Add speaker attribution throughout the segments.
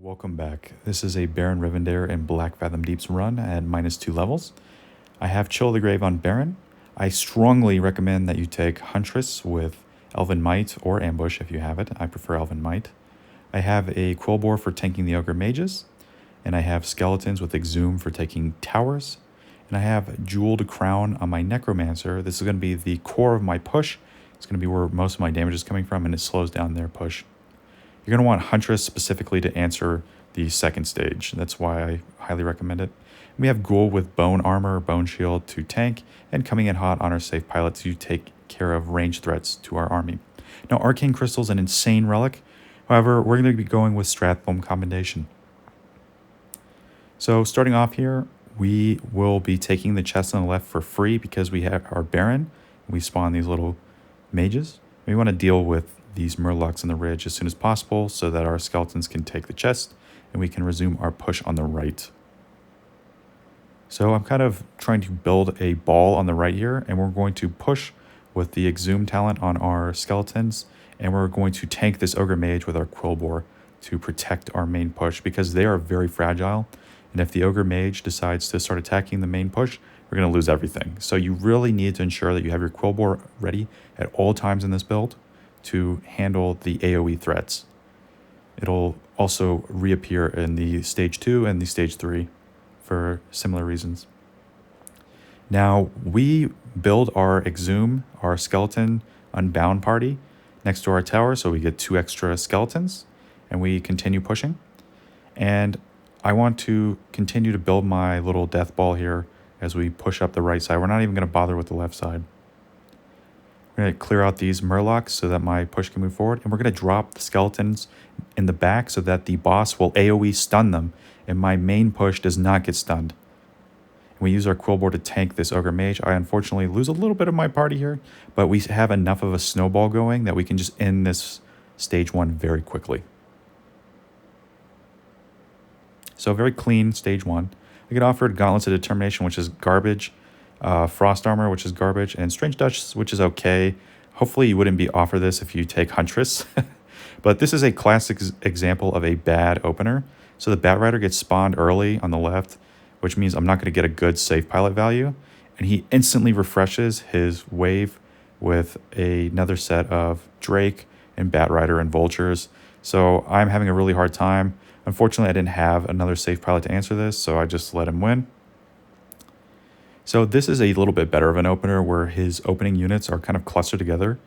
Speaker 1: Welcome back. This is a Baron Rivendare and Black Fathom Deeps run at -2 levels. I have Chill of the Grave on Baron. I strongly recommend that you take Huntress with Elven Might or Ambush if you have it. I prefer Elven Might. I have a Quillbore for tanking the Ogre Mages, and I have Skeletons with Exhume for taking towers, and I have Jeweled Crown on my Necromancer. This is going to be the core of my push. It's going to be where most of my damage is coming from, and it slows down their push. You're going to want Huntress specifically to answer the second stage. That's why I highly recommend it. We have Ghoul with Bone Armor, Bone Shield to tank, and coming in hot on our safe pilot to take care of ranged threats to our army. Now, Arcane Crystal is an insane relic. However, we're going to be going with Strathfoam combination. So starting off here, we will be taking the chest on the left for free because we have our Baron. We spawn these little mages. We want to deal with these Murlocs on the ridge as soon as possible so that our skeletons can take the chest and we can resume our push on the right. So I'm kind of trying to build a ball on the right here, and we're going to push with the Exhume talent on our skeletons, and we're going to tank this Ogre Mage with our Quillbore to protect our main push because they are very fragile, and if the Ogre Mage decides to start attacking the main push, we're going to lose everything. So you really need to ensure that you have your Quillbore ready at all times in this build to handle the AoE threats. It'll also reappear in the stage 2 and the stage 3 for similar reasons. Now we build our Exhume, our skeleton unbound party next to our tower, so we get 2 extra skeletons, and we continue pushing. And I want to continue to build my little death ball here as we push up the right side. We're not even going to bother with the left side. We're going to clear out these Murlocs so that my push can move forward. And we're going to drop the skeletons in the back so that the boss will AoE stun them. And my main push does not get stunned. We use our Quillbore to tank this Ogre Mage. I unfortunately lose a little bit of my party here. But we have enough of a snowball going that we can just end this stage 1 very quickly. So very clean stage 1. I get offered Gauntlets of Determination, which is garbage. Frost Armor, which is garbage, and Strange Dutch, which is okay. Hopefully you wouldn't be offered this if you take Huntress. But this is a classic example of a bad opener. So the Batrider gets spawned early on the left, which means I'm not going to get a good safe pilot value. And he instantly refreshes his wave with another set of Drake and Batrider and Vultures. So I'm having a really hard time. Unfortunately, I didn't have another safe pilot to answer this, so I just let him win. So this is a little bit better of an opener where his opening units are kind of clustered together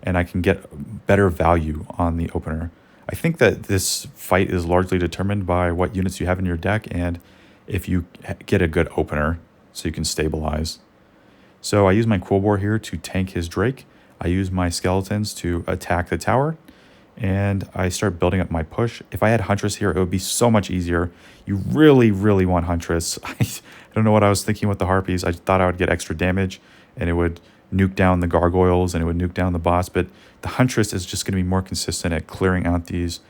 Speaker 1: and I can get better value on the opener. I think that this fight is largely determined by what units you have in your deck and if you get a good opener so you can stabilize. So I use my Quillbore here to tank his Drake. I use my skeletons to attack the tower, and I start building up my push. If I had Huntress here, it would be so much easier. You really, really want Huntress. I don't know what I was thinking with the Harpies. I thought I would get extra damage, and it would nuke down the gargoyles, and it would nuke down the boss. But the Huntress is just going to be more consistent at clearing out these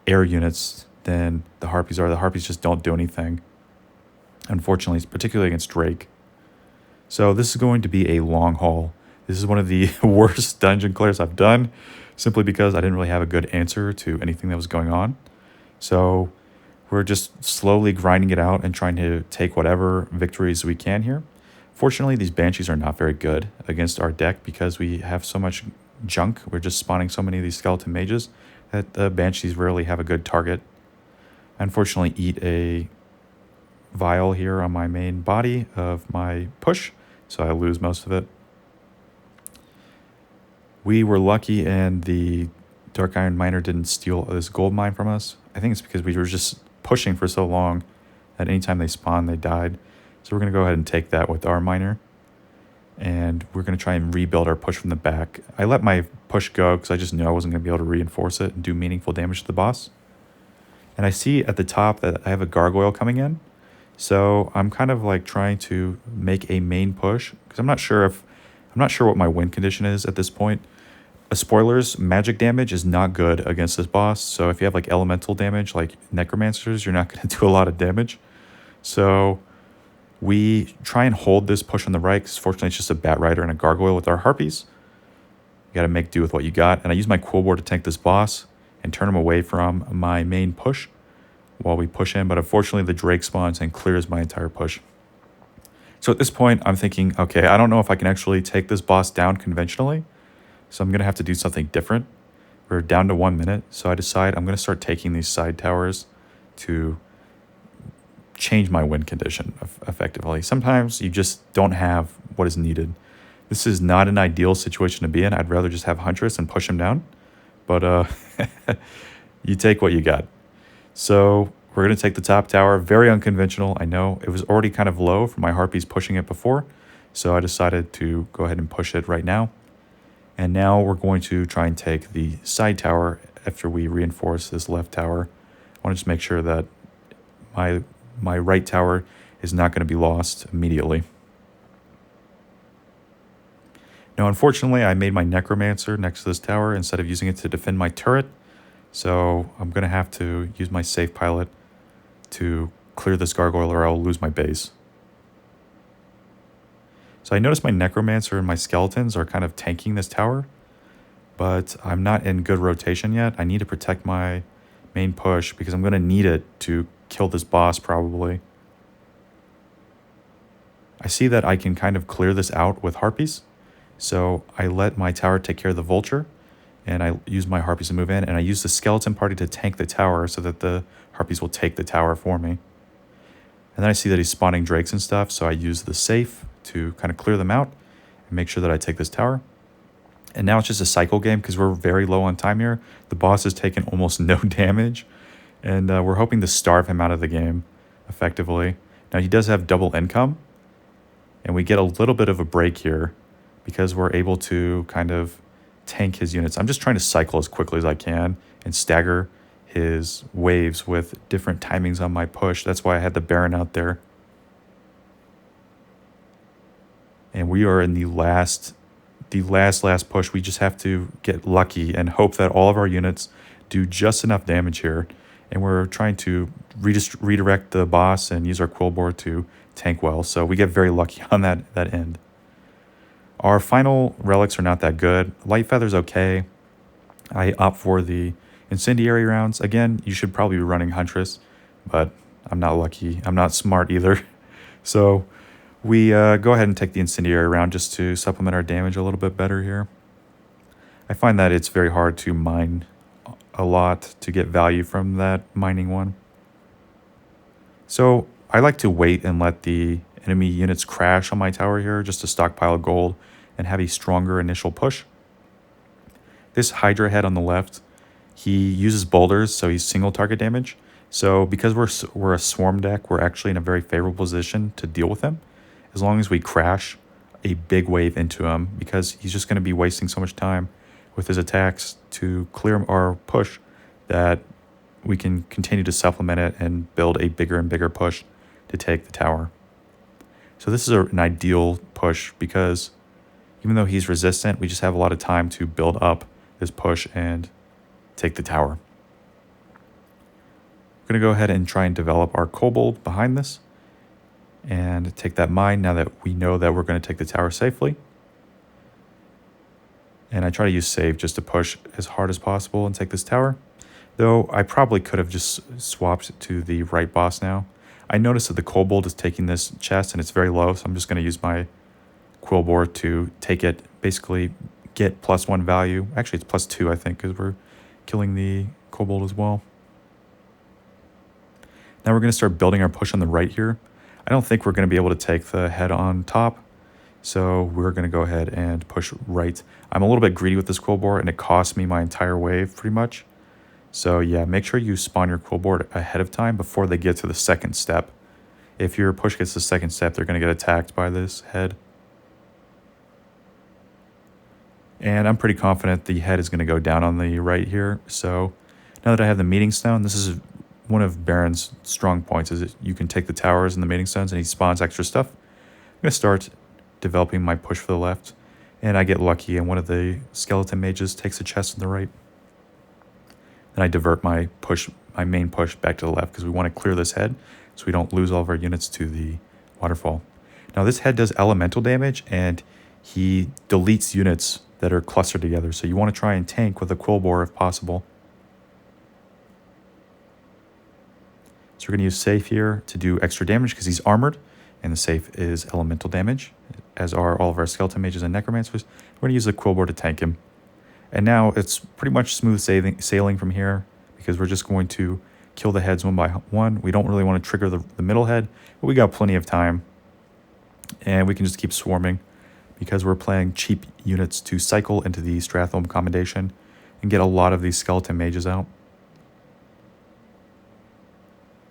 Speaker 1: air units than the Harpies are. The Harpies just don't do anything, unfortunately, particularly against Drake. So this is going to be a long haul. This is one of the worst dungeon clears I've done, simply because I didn't really have a good answer to anything that was going on. So we're just slowly grinding it out and trying to take whatever victories we can here. Fortunately, these Banshees are not very good against our deck because we have so much junk. We're just spawning so many of these skeleton mages that the Banshees rarely have a good target. I unfortunately eat a vial here on my main body of my push, so I lose most of it. We were lucky and the Dark Iron Miner didn't steal this gold mine from us. I think it's because we were just pushing for so long that anytime they spawned, they died. So we're going to go ahead and take that with our miner. And we're going to try and rebuild our push from the back. I let my push go because I just knew I wasn't going to be able to reinforce it and do meaningful damage to the boss. And I see at the top that I have a gargoyle coming in. So I'm kind of like trying to make a main push because I'm not sure what my win condition is at this point. Spoilers, magic damage is not good against this boss. So if you have like elemental damage like necromancers, you're not going to do a lot of damage. So we try and hold this push on the right because fortunately it's just a Batrider and a gargoyle with our harpies. You got to make do with what you got. And I use my Quillbore to tank this boss and turn him away from my main push. while we push in, but unfortunately the Drake spawns and clears my entire push. So at this point, I'm thinking, okay, I don't know if I can actually take this boss down conventionally, so I'm going to have to do something different. We're down to 1 minute, so I decide I'm going to start taking these side towers to change my win condition effectively. Sometimes you just don't have what is needed. This is not an ideal situation to be in. I'd rather just have Huntress and push him down, but you take what you got. So we're going to take the top tower. Very unconventional, I know. It was already kind of low from my Harpies pushing it before, so I decided to go ahead and push it right now. And now we're going to try and take the side tower after we reinforce this left tower. I want to just make sure that my right tower is not going to be lost immediately. Now, unfortunately, I made my Necromancer next to this tower instead of using it to defend my turret. So I'm going to have to use my safe pilot to clear this gargoyle or I'll lose my base. So I noticed my Necromancer and my Skeletons are kind of tanking this tower, but I'm not in good rotation yet. I need to protect my main push because I'm going to need it to kill this boss probably. I see that I can kind of clear this out with Harpies, so I let my tower take care of the Vulture, and I use my Harpies to move in, and I use the Skeleton party to tank the tower so that the Harpies will take the tower for me. And then I see that he's spawning Drakes and stuff, so I use the safe to kind of clear them out and make sure that I take this tower. And now it's just a cycle game because we're very low on time here. The boss has taken almost no damage, and we're hoping to starve him out of the game effectively. Now he does have double income, and we get a little bit of a break here because we're able to kind of tank his units. I'm just trying to cycle as quickly as I can and stagger his waves with different timings on my push. That's why I had the Baron out there. And we are in the last push. We just have to get lucky and hope that all of our units do just enough damage here. And we're trying to redirect the boss and use our Quillboar to tank well. So we get very lucky on that end. Our final relics are not that good. Light Feather's okay. I opt for the Incendiary rounds. Again, you should probably be running Huntress, but I'm not lucky. I'm not smart either. So we go ahead and take the Incendiary round just to supplement our damage a little bit better here. I find that it's very hard to mine a lot to get value from that mining one. So I like to wait and let the enemy units crash on my tower here just to stockpile gold and have a stronger initial push. This Hydra head on the left, he uses boulders, so he's single target damage. So because we're a swarm deck, we're actually in a very favorable position to deal with him as long as we crash a big wave into him, because he's just going to be wasting so much time with his attacks to clear our push that we can continue to supplement it and build a bigger and bigger push to take the tower. So this is an ideal push because even though he's resistant, we just have a lot of time to build up this push and take the tower. We're going to go ahead and try and develop our kobold behind this and take that mine now that we know that we're going to take the tower safely. And I try to use save just to push as hard as possible and take this tower. Though I probably could have just swapped to the right boss now. I noticed that the kobold is taking this chest and it's very low, so I'm just going to use my Quillboar to take it, basically get +1 value. Actually, it's +2, I think, because we're killing the kobold as well. Now we're going to start building our push on the right here. I don't think we're going to be able to take the head on top, so we're going to go ahead and push right. I'm a little bit greedy with this Quillboar, and it cost me my entire wave pretty much. So yeah, make sure you spawn your Quillboar ahead of time before they get to the second step. If your push gets to the second step, they're going to get attacked by this head. And I'm pretty confident the head is going to go down on the right here. So now that I have the Meeting Stone, this is one of Baron's strong points, is that you can take the towers and the Meeting Stones and he spawns extra stuff. I'm going to start developing my push for the left. And I get lucky and one of the skeleton mages takes a chest on the right. Then I divert my main push back to the left because we want to clear this head so we don't lose all of our units to the waterfall. Now this head does elemental damage and he deletes units that are clustered together. So you want to try and tank with a Quillboar if possible. So we're going to use Safe here to do extra damage because he's armored, and the Safe is elemental damage, as are all of our skeleton mages and necromancers. We're going to use the Quillboar to tank him. And now it's pretty much smooth sailing from here, because we're just going to kill the heads one by one. We don't really want to trigger the middle head, but we got plenty of time. And we can just keep swarming, because we're playing cheap units to cycle into the Stratholme Commendation and get a lot of these skeleton mages out.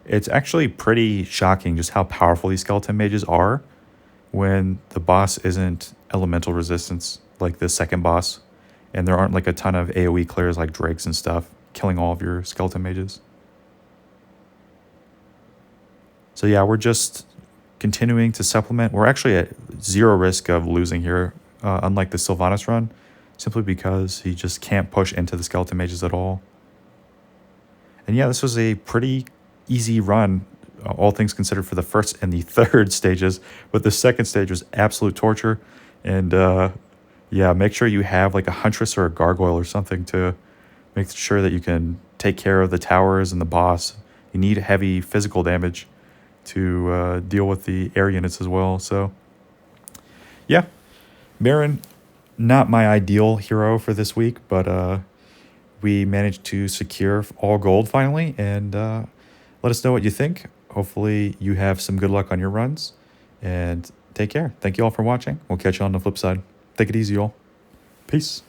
Speaker 1: It's actually pretty shocking just how powerful these skeleton mages are when the boss isn't elemental resistance like the second boss, and there aren't like a ton of AoE clears like drakes and stuff killing all of your skeleton mages. So yeah, we're just continuing to supplement. We're actually at zero risk of losing here, unlike the Sylvanas run, simply because he just can't push into the skeleton mages at all. And yeah, this was a pretty easy run, all things considered, for the first and the third stages, but the second stage was absolute torture. And yeah, make sure you have like a huntress or a gargoyle or something to make sure that you can take care of the towers and the boss. You need heavy physical damage to deal with the air units as well. So yeah, Baron, not my ideal hero for this week, but we managed to secure all gold finally, and let us know what you think. Hopefully you have some good luck on your runs, and take care. Thank you all for watching. We'll catch you on the flip side. Take it easy, y'all. Peace.